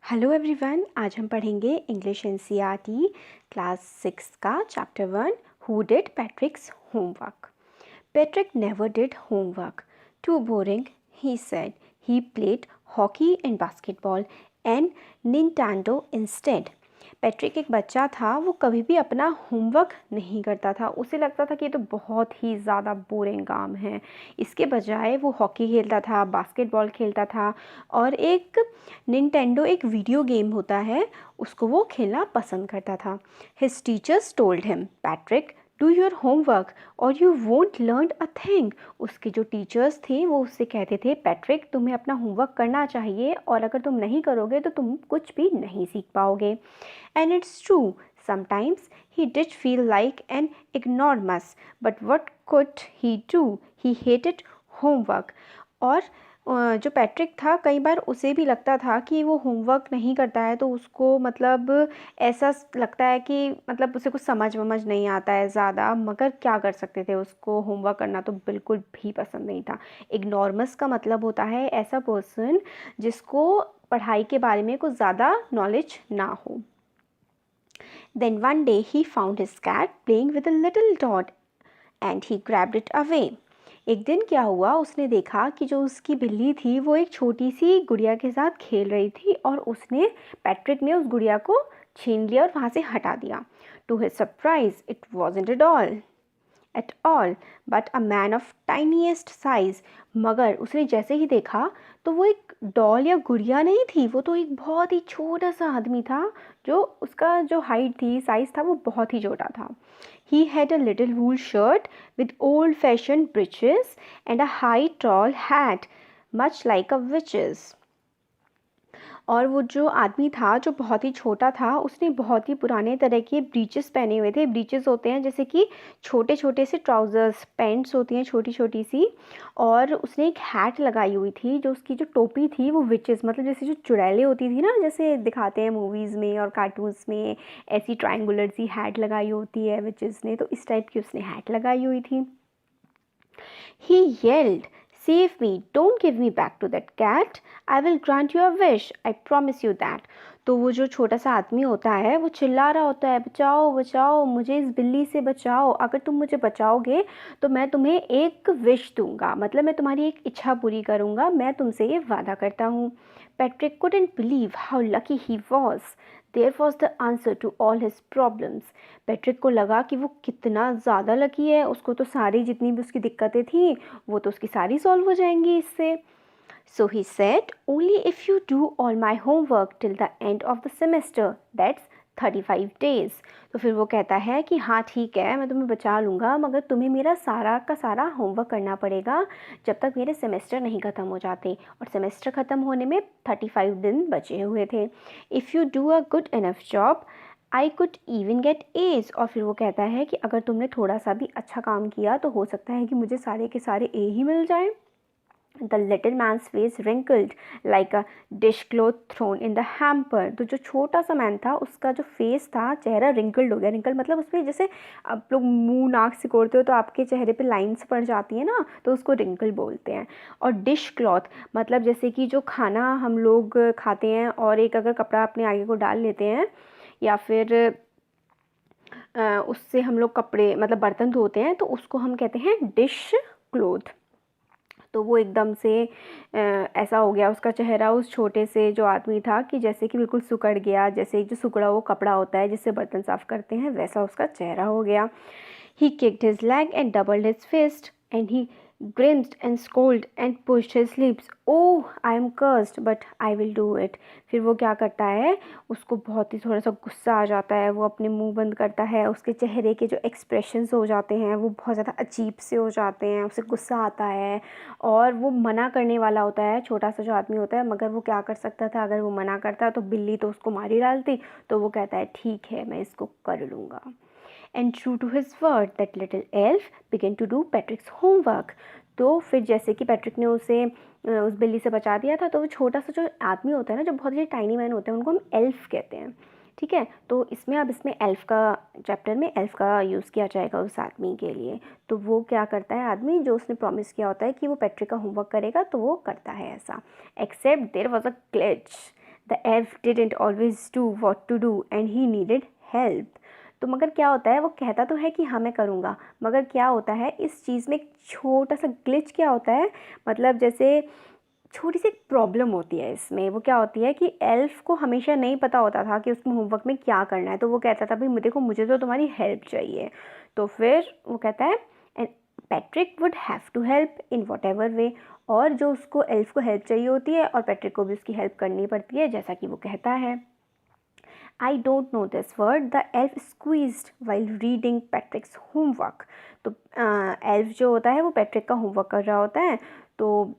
Hello everyone, आज हम पढ़ेंगे इंग्लिश एनसीईआरटी क्लास 6 का chapter 1 who did पैट्रिक्स homework. Patrick never did homework. Too boring, he said. He played hockey and basketball and Nintendo instead. Patrick एक बच्चा था, वो कभी भी अपना होमवर्क नहीं करता था। उसे लगता था कि ये तो बहुत ही ज़्यादा बोरिंग काम है। इसके बजाय वो हॉकी खेलता था, बास्केटबॉल खेलता था और एक निंटेंडो एक वीडियो गेम होता है, उसको वो खेलना पसंद करता था। His teachers told him, Patrick do your homework or you won't learn a thing. उसके जो टीचर्स थे वो उससे कहते थे, पैट्रिक तुम्हें अपना होमवर्क करना चाहिए और अगर तुम नहीं करोगे तो तुम कुछ भी नहीं सीख पाओगे। And it's true, sometimes he did feel like an ignoramus, but what could he do, he hated homework. और जो पैट्रिक था, कई बार उसे भी लगता था कि वो होमवर्क नहीं करता है तो उसको मतलब ऐसा लगता है कि मतलब उसे कुछ समझ वमझ नहीं आता है ज़्यादा, मगर क्या कर सकते थे, उसको होमवर्क करना तो बिल्कुल भी पसंद नहीं था। इग्नोरमस का मतलब होता है ऐसा पर्सन जिसको पढ़ाई के बारे में कुछ ज़्यादा नॉलेज ना हो। Then one day he found his cat playing with a little dog and he grabbed it away. एक दिन क्या हुआ, उसने देखा कि जो उसकी बिल्ली थी वो एक छोटी सी गुड़िया के साथ खेल रही थी और पैट्रिक ने उस गुड़िया को छीन लिया और वहाँ से हटा दिया। To his surprise it wasn't at all but a man of tiniest size. मगर उसने जैसे ही देखा तो वो एक डॉल या गुड़िया नहीं थी, वो तो एक बहुत ही छोटा सा आदमी था। जो उसका जो हाइट थी, साइज़ था, वो बहुत ही छोटा था। He had a little wool shirt with old-fashioned breeches and a high tall hat, much like a witch's. और वो जो आदमी था, जो बहुत ही छोटा था, उसने बहुत ही पुराने तरह के ब्रीचेस पहने हुए थे। ब्रीचेस होते हैं जैसे कि छोटे छोटे से ट्राउज़र्स, पैंट्स होती हैं छोटी छोटी सी। और उसने एक हैट लगाई हुई थी, जो उसकी जो टोपी थी वो विचेस मतलब जैसे जो चुड़ैलें होती थी ना, जैसे दिखाते हैं मूवीज़ में और कार्टून्स में, ऐसी ट्रायंगुलर सी हैट लगाई होती है विचेस ने, तो इस टाइप की उसने हैट लगाई हुई थी। He yelled, save me, don't give me back to that cat. I will grant you a wish. I promise you that. तो वो जो छोटा सा आदमी होता है वो चिल्ला रहा होता है, बचाओ बचाओ मुझे, इस बिल्ली से बचाओ, अगर तुम मुझे बचाओगे तो मैं तुम्हें एक विश दूंगा, मतलब मैं तुम्हारी एक इच्छा पूरी करूंगा, मैं तुमसे ये वादा करता हूँ। Patrick couldn't believe how lucky he was. There was the answer to all his problems. Patrick को लगा कि वो कितना ज़्यादा लकी है, उसको तो सारी जितनी भी उसकी दिक्कतें थी वो तो उसकी सारी सॉल्व हो जाएंगी इससे। So he said, only if you do all my homework till the end of the semester, that's 35 days. तो फिर वो कहता है कि हाँ ठीक है, मैं तुम्हें बचा लूँगा, मगर तुम्हें मेरा सारा का सारा होमवर्क करना पड़ेगा जब तक मेरे सेमेस्टर नहीं ख़त्म हो जाते। और सेमेस्टर ख़त्म होने में 35 दिन बचे हुए थे। If you do a good enough job I could even get A's. और फिर वो कहता है कि अगर तुमने थोड़ा सा भी अच्छा काम किया तो हो सकता है कि मुझे सारे के सारे ए ही मिल जाए। The little man's face wrinkled like a dishcloth thrown in the hamper. तो जो छोटा सा मैन था, उसका जो फेस था, चेहरा रिंकल्ड हो गया। रिंकल मतलब उसमें जैसे आप लोग मुंह नाक सिकोड़ते हो तो आपके चेहरे पे लाइंस पड़ जाती है ना, तो उसको रिंकल बोलते हैं। और डिश क्लॉथ मतलब जैसे कि जो खाना हम लोग खाते हैं और एक अगर कपड़ा अपने आगे को डाल लेते हैं या फिर उससे हम लोग कपड़े मतलब बर्तन धोते हैं, तो उसको हम कहते हैं डिश क्लोथ। तो वो एकदम से ऐसा हो गया उसका चेहरा, उस छोटे से जो आदमी था, कि जैसे कि बिल्कुल सिकुड़ गया, जैसे जो सिकुड़ा हुआ कपड़ा होता है जिससे बर्तन साफ़ करते हैं, वैसा उसका चेहरा हो गया। He kicked his leg and doubled his fist, and he grimaced and scolded and pushed his lips. Oh, I am cursed, but I will do it. फिर वो क्या करता है, उसको बहुत ही थोड़ा सा गुस्सा आ जाता है, वो अपने मुंह बंद करता है, उसके चेहरे के जो एक्सप्रेशंस हो जाते हैं वो बहुत ज़्यादा अजीब से हो जाते हैं, उसे गुस्सा आता है और वो मना करने वाला होता है, छोटा सा जो आदमी होता है, मगर वो क्या कर सकता था, अगर वो मना करता तो बिल्ली तो उसको मार ही डालती। तो वो कहता है ठीक है, मैं इसको कर लूँगा। And true to his word, that little elf began to do Patrick's homework. तो फिर जैसे कि पैट्रिक ने उसे उस बिल्ली से बचा दिया था, तो वो छोटा सा जो आदमी होता है ना, जो बहुत ही टाइनी मैन होते हैं, उनको हम एल्फ कहते हैं। ठीक है, तो इसमें एल्फ का चैप्टर में एल्फ का यूज़ किया जाएगा उस आदमी के लिए। तो वो क्या करता है, आदमी जो उसने प्रॉमिस किया होता है कि वो पैट्रिक का होमवर्क करेगा, तो वो करता है ऐसा। Except there was a glitch. The elf didn't always do what to do and he needed help. तो मगर क्या होता है, वो कहता तो है कि हाँ मैं करूँगा, मगर क्या होता है इस चीज़ में एक छोटा सा ग्लिच क्या होता है, मतलब जैसे छोटी सी प्रॉब्लम होती है इसमें। वो क्या होती है कि एल्फ को हमेशा नहीं पता होता था कि उसको होमवर्क में क्या करना है, तो वो कहता था भाई देखो मुझे तो तुम्हारी हेल्प चाहिए। तो फिर वो कहता है and Patrick would have to help in whatever way, और जो उसको एल्फ को हेल्प चाहिए होती है और पैट्रिक को भी उसकी हेल्प करनी पड़ती है, जैसा कि वो कहता है। I don't know this word, the elf squeezed while reading Patrick's homework। तो एल्फ जो होता है वो पैट्रिक का होमवर्क कर रहा होता है, तो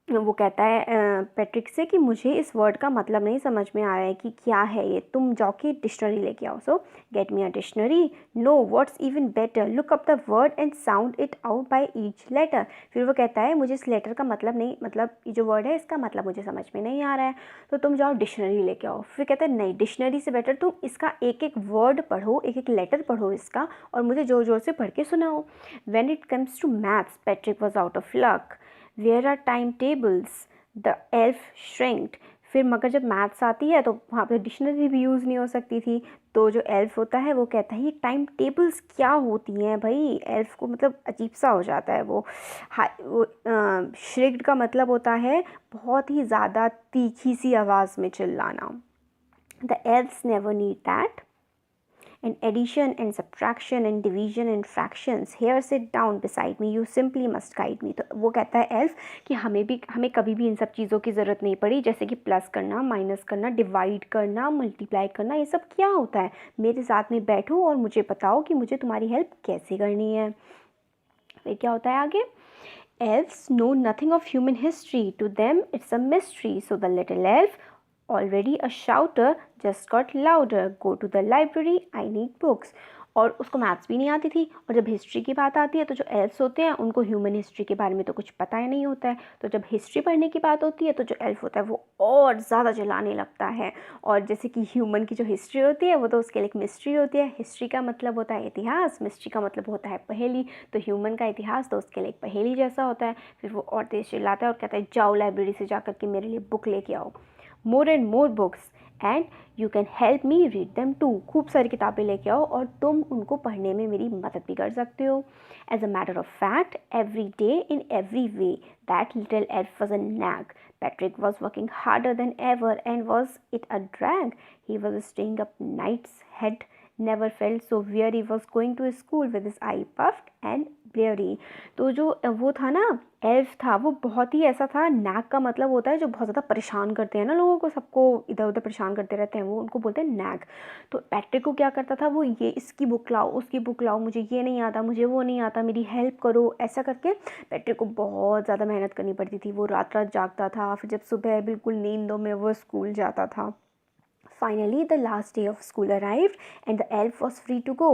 वो कहता है पैट्रिक से कि मुझे इस वर्ड का मतलब नहीं समझ में आ रहा है कि क्या है ये, तुम जाके डिक्शनरी लेके आओ। So get me a dictionary, no what's even better, look up the word and sound it out by each letter. फिर वो कहता है मुझे इस लेटर का मतलब नहीं, मतलब ये जो वर्ड है इसका मतलब मुझे समझ में नहीं आ रहा है, तो तुम जाओ डिक्शनरी लेके आओ। फिर कहता है नहीं, डिक्शनरी से बेटर तुम इसका एक एक वर्ड पढ़ो, एक एक लेटर पढ़ो इसका, और मुझे ज़ोर ज़ोर से पढ़ के सुनाओ। When it comes to maths Patrick was out of luck. Where are times tables, the elf shrinked. फिर मगर जब मैथ्स आती है तो वहाँ पे डिक्शनरी भी यूज़ नहीं हो सकती थी, तो जो एल्फ होता है वो कहता है ये टाइम टेबल्स क्या होती हैं भाई। एल्फ को मतलब अजीब सा हो जाता है वो। श्रिक्ड का मतलब होता है बहुत ही ज़्यादा तीखी सी आवाज़ में चिल्लाना। The elves never need that, and addition and subtraction and division and fractions, here sit down beside me, you simply must guide me। तो वो कहता है एल्फ कि हमें कभी भी इन सब चीज़ों की ज़रूरत नहीं पड़ी, जैसे कि प्लस करना, माइनस करना, डिवाइड करना, मल्टीप्लाई करना, ये सब क्या होता है, मेरे साथ में बैठो और मुझे बताओ कि मुझे तुम्हारी हेल्प कैसे करनी है। फिर क्या होता है आगे, elves know nothing of human history, to them it's a mystery, so the little elf, already a shouter, just got louder, go to the library, I need books। और उसको मैथ्स भी नहीं आती थी, और जब हिस्ट्री की बात आती है तो जो एल्फ्स होते हैं उनको ह्यूमन हिस्ट्री के बारे में तो कुछ पता ही नहीं होता है, तो जब हिस्ट्री पढ़ने की बात होती है तो जो एल्फ होता है वो और ज़्यादा चिल्लाने लगता है। और जैसे कि ह्यूमन की जो हिस्ट्री होती है वो तो उसके लिए एक मिस्ट्री होती है, हिस्ट्री का मतलब होता है इतिहास, मिस्ट्री का मतलब होता है पहेली, तो ह्यूमन का इतिहास तो उसके लिए एक पहेली जैसा होता है। फिर वो और तेज चिल्लाता है और कहता है जाओ लाइब्रेरी से जा कर के मेरे लिए बुक लेके आओ, more and more books and you can help me read them too, खूब सारी किताबें लेके आओ और तुम उनको पढ़ने में मेरी मदद भी कर सकते हो। As a matter of fact every day in every way that little elf was a nag, Patrick was working harder than ever, and was it a drag? He was staying up nights, head never felt so weary, was going to school with his eye puffed and bleary। तो जो वो था ना elf था, वो बहुत ही ऐसा था, नैग का मतलब होता है जो बहुत ज़्यादा परेशान करते हैं ना लोगों को, सबको इधर उधर परेशान करते रहते हैं, वो उनको बोलते हैं नैग। तो पैट्रिक को क्या करता था, वो ये इसकी बुक लाओ, उसकी बुक लाओ, मुझे ये नहीं आता, मुझे वो नहीं आता, मेरी हेल्प करो, ऐसा करके पैट्रिक को बहुत ज़्यादा मेहनत करनी पड़ती थी। वो रात रात जागता था, फिर जब सुबह बिल्कुल नींदों में वो स्कूल जाता था। Finally the last day of school arrived and the elf was free to go.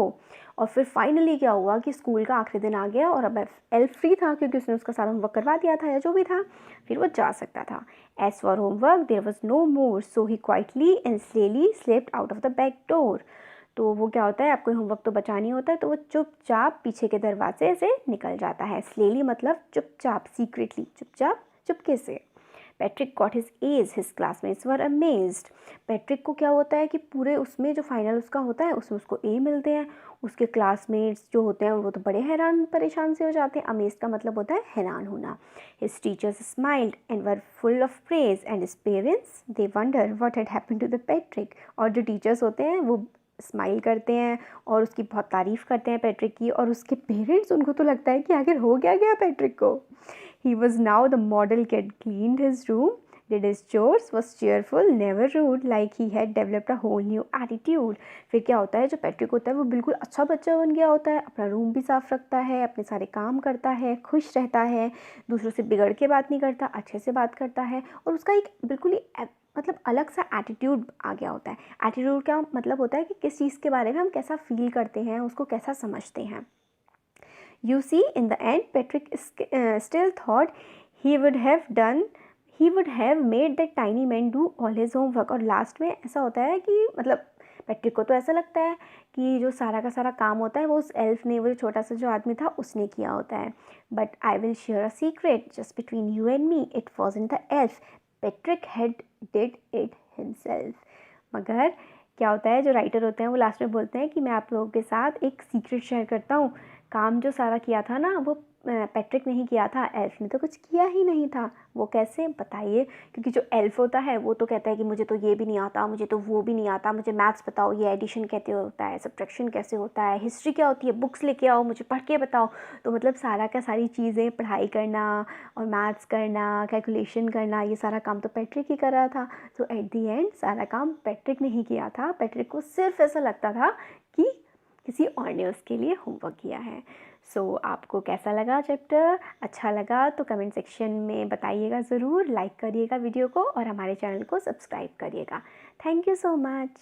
और फिर फाइनली क्या हुआ कि स्कूल का आखिरी दिन आ गया और अब एल्फ फ्री था क्योंकि उसने उसका सारा होमवर्क करवा दिया था या जो भी था, फिर वो जा सकता था। As for homework there was no more, so he quietly and slyly slipped out of the back door. तो वो क्या होता है, आपको होमवर्क तो बचा नहीं होता है, तो वो चुपचाप पीछे के दरवाजे से निकल जाता है। स्लेली मतलब चुपचाप, सीक्रेटली, चुपचाप, चुपके से। Patrick got his age, his classmates were amazed. Patrick को क्या होता है कि पूरे उसमें जो फाइनल उसका होता है उसमें उसको ए मिलते हैं, उसके क्लासमेट्स जो होते हैं वो तो बड़े हैरान परेशान से हो जाते हैं। अमेज का मतलब होता है हैरान होना। His teachers smiled and were full of praise and his parents they wonder what had happened to the Patrick. और जो टीचर्स होते हैं वो स्माइल करते हैं और उसकी बहुत तारीफ़ करते हैं पैट्रिक की, और उसके पेरेंट्स, उनको तो लगता है कि आखिर हो क्या गया पैट्रिक को। He was now the model kid, cleaned his room, did his chores, was cheerful, never rude, like he had developed a whole new attitude। फिर क्या होता है, जो पैट्रिक होता है वो बिल्कुल अच्छा बच्चा बन गया होता है, अपना रूम भी साफ़ रखता है, अपने सारे काम करता है, खुश रहता है, दूसरों से बिगड़ के बात नहीं करता, अच्छे से बात करता है, और उसका एक बिल्कुल ही मतलब अलग सा एटीट्यूड आ गया होता है। एटीट्यूड का मतलब होता है कि किस चीज़ के बारे में हम कैसा फील करते हैं, उसको कैसा समझते हैं। You see, in the end, Patrick still thought he would have made that tiny man do all his homework। और लास्ट में ऐसा होता है कि मतलब पैट्रिक को तो ऐसा लगता है कि जो सारा का सारा काम होता है वो उस एल्फ ने, वो छोटा सा जो आदमी था उसने किया होता है। But I will share a secret just between you and me, it was in the elf, Patrick had did it himself. मगर क्या होता है, जो राइटर होते हैं वो लास्ट में बोलते हैं कि मैं आप लोगों के साथ एक सीक्रेट शेयर करता हूँ, काम जो सारा किया था ना वो पैट्रिक नहीं किया था, एल्फ ने तो कुछ किया ही नहीं था। वो कैसे बताइए, क्योंकि जो एल्फ होता है वो तो कहता है कि मुझे तो ये भी नहीं आता, मुझे तो वो भी नहीं आता, मुझे मैथ्स बताओ, ये एडिशन कैसे होता है, सब्ट्रैक्शन कैसे होता है, हिस्ट्री क्या होती है, बुक्स लेके आओ, मुझे पढ़ के बताओ। तो मतलब सारा का सारी चीज़ें, पढ़ाई करना और मैथ्स करना, कैलकुलेशन करना, ये सारा काम तो पैट्रिक ही कर रहा था। तो एट दी एंड सारा काम पैट्रिक ने ही किया था। पैट्रिक को सिर्फ ऐसा लगता था कि किसी और ने उसके लिए होमवर्क किया है। सो आपको कैसा लगा चैप्टर? अच्छा लगा तो कमेंट सेक्शन में बताइएगा ज़रूर, लाइक करिएगा वीडियो को और हमारे चैनल को सब्सक्राइब करिएगा। Thank you so much.